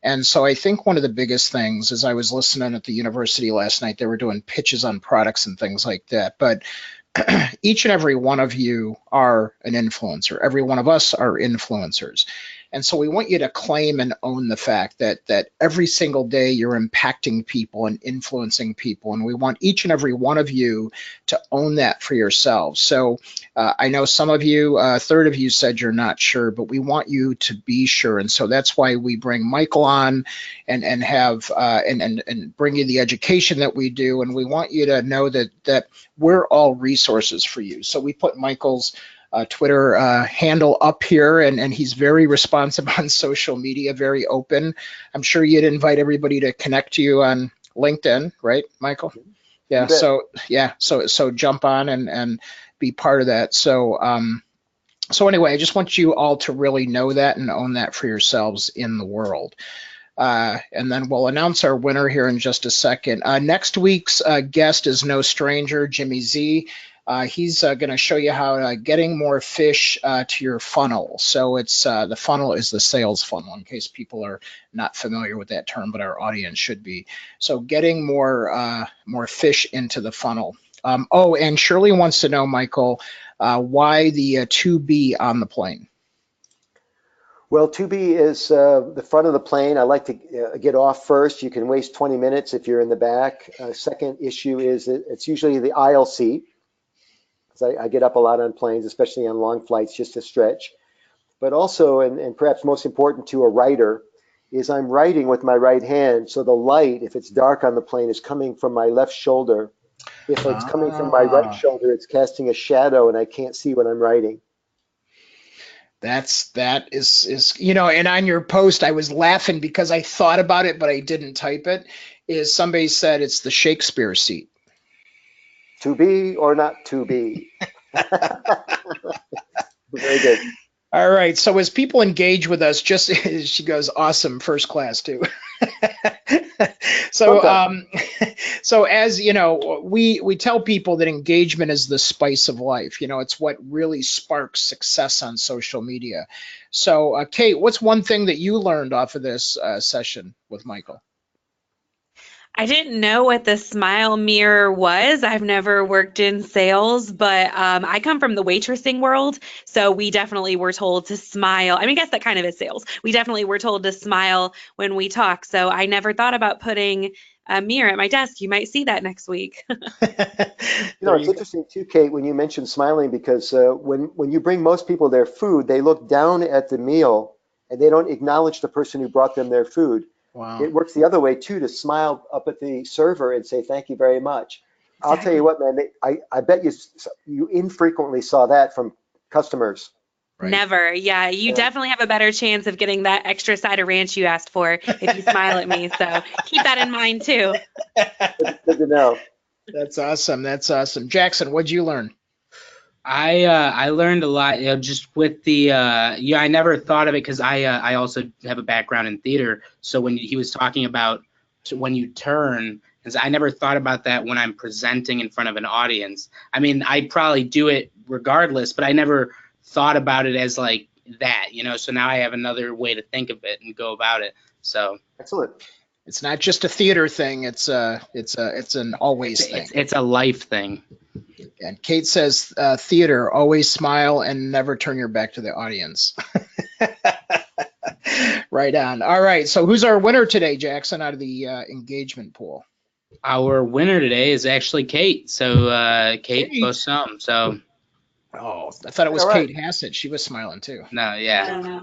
And so I think one of the biggest things is I was listening at the university last night, they were doing pitches on products and things like that. But each and every one of you are an influencer. Every one of us are influencers. And so we want you to claim and own the fact that every single day you're impacting people and influencing people. And we want each and every one of you to own that for yourselves. So I know some of you, a third of you said you're not sure, but we want you to be sure. And so that's why we bring Michael on and have and bring you the education that we do. And we want you to know that we're all resources for you. So we put Michael's Twitter handle up here, and he's very responsive on social media, very open. I'm sure you'd invite everybody to connect to you on LinkedIn, right, Michael? Yeah. So jump on and be part of that. So anyway, I just want you all to really know that and own that for yourselves in the world. And then we'll announce our winner here in just a second. Next week's guest is no stranger, Jimmy Z. He's going to show you how getting more fish to your funnel. So it's the funnel is the sales funnel, in case people are not familiar with that term, but our audience should be. So getting more fish into the funnel. Oh, and Shirley wants to know, Michael, why the to be on the plane? Well, 2B is the front of the plane. I like to get off first. You can waste 20 minutes if you're in the back. Second issue is it's usually the aisle seat, because I get up a lot on planes, especially on long flights, just to stretch. But also, and perhaps most important to a writer, is I'm writing with my right hand. So the light, if it's dark on the plane, is coming from my left shoulder. If it's coming from my right shoulder, it's casting a shadow and I can't see what I'm writing. That is and on your post I was laughing because I thought about it but I didn't type it. Is somebody said it's the Shakespeare seat. To be or not to be. Very good. All right. So as people engage with us, just she goes, awesome, first class too. So so as you know, we tell people that engagement is the spice of life. It's what really sparks success on social media. So Kate, what's one thing that you learned off of this session with Michael? I didn't know what the smile mirror was. I've never worked in sales, but I come from the waitressing world. So we definitely were told to smile. I mean, I guess that kind of is sales. We definitely were told to smile when we talk. So I never thought about putting a mirror at my desk. You might see that next week. It's interesting too, Kate, when you mentioned smiling, because when you bring most people their food, they look down at the meal and they don't acknowledge the person who brought them their food. Wow. It works the other way too, to smile up at the server and say, thank you very much. I'll tell you what, man, I bet you infrequently saw that from customers. Right. Never. Yeah, you definitely have a better chance of getting that extra side of ranch you asked for if you smile at me. So keep that in mind too. Good to know. That's awesome. That's awesome. Jackson, what'd you learn? I learned a lot, just with the I never thought of it because I also have a background in theater. So when he was talking about when you turn, I never thought about that when I'm presenting in front of an audience. I mean, I probably do it regardless, but I never thought about it as like that, So now I have another way to think of it and go about it. So excellent. It's not just a theater thing. It's an always thing. It's a life thing. And Kate says, theater, always smile and never turn your back to the audience. Right on. All right. So who's our winner today, Jackson, out of the engagement pool? Our winner today is actually Kate. So Kate Bosom. So. Oh, I thought it was Kate Hassett. She was smiling too. No, yeah. I don't know.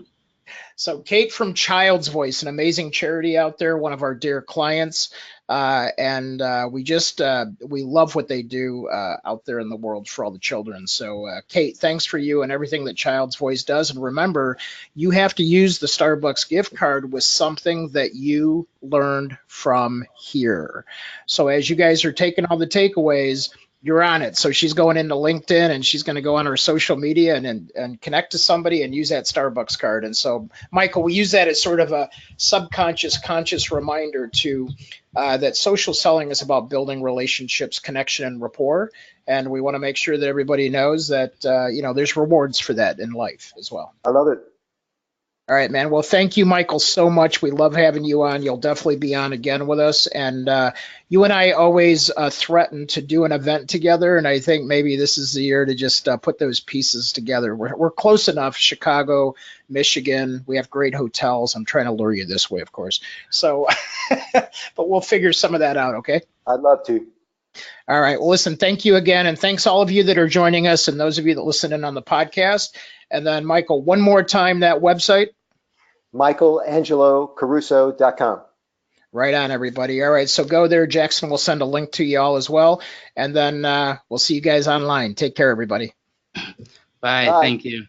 So Kate from Child's Voice, an amazing charity out there, one of our dear clients. And we love what they do out there in the world for all the children. So Kate, thanks for you and everything that Child's Voice does. And remember, you have to use the Starbucks gift card with something that you learned from here. So as you guys are taking all the takeaways, you're on it. So she's going into LinkedIn and she's going to go on her social media and connect to somebody and use that Starbucks card. And so, Michael, we use that as sort of a subconscious, conscious reminder to that social selling is about building relationships, connection, and rapport. And we want to make sure that everybody knows that, there's rewards for that in life as well. I love it. All right, man. Well, thank you, Michael, so much. We love having you on. You'll definitely be on again with us. And you and I always threaten to do an event together. And I think maybe this is the year to just put those pieces together. We're close enough. Chicago, Michigan. We have great hotels. I'm trying to lure you this way, of course. So, but we'll figure some of that out, okay? I'd love to. All right. Well, listen, thank you again. And thanks all of you that are joining us and those of you that listen in on the podcast. And then, Michael, one more time, that website. MichaelAngeloCaruso.com. Right on, everybody. All right, so go there. Jackson will send a link to you all as well. And then we'll see you guys online. Take care, everybody. Bye. Thank you.